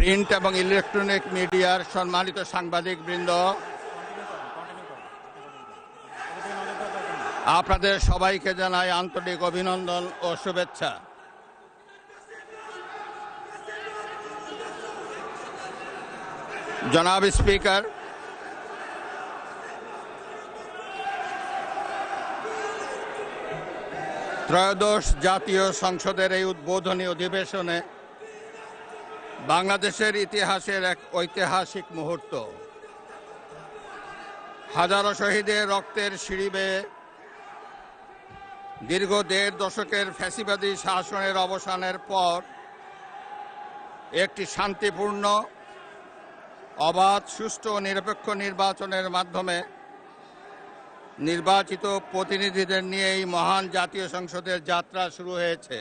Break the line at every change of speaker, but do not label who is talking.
Print এবং electronic মিডিয়ার সম্মানিত সাংবাদিকবৃন্দ, আপনাদের সবাইকে জানাই আন্তরিক অভিনন্দন ও শুভেচ্ছা। জনাব স্পিকার, ত্রয়োদশ জাতীয় সংসদের এই উদ্বোধনী অধিবেশনে বাংলাদেশের ইতিহাসের এক ঐতিহাসিক মুহূর্ত। হাজারো শহীদের রক্তের সিঁড়ি বেয়ে দীর্ঘ ১.৫ দশকের ফ্যাসিবাদী শাসনের অবসানের পর একটি শান্তিপূর্ণ, অবাধ, সুষ্ঠু ও নিরপেক্ষ নির্বাচনের মাধ্যমে নির্বাচিত প্রতিনিধিদের নিয়ে এই মহান জাতীয় সংসদের যাত্রা শুরু হয়েছে।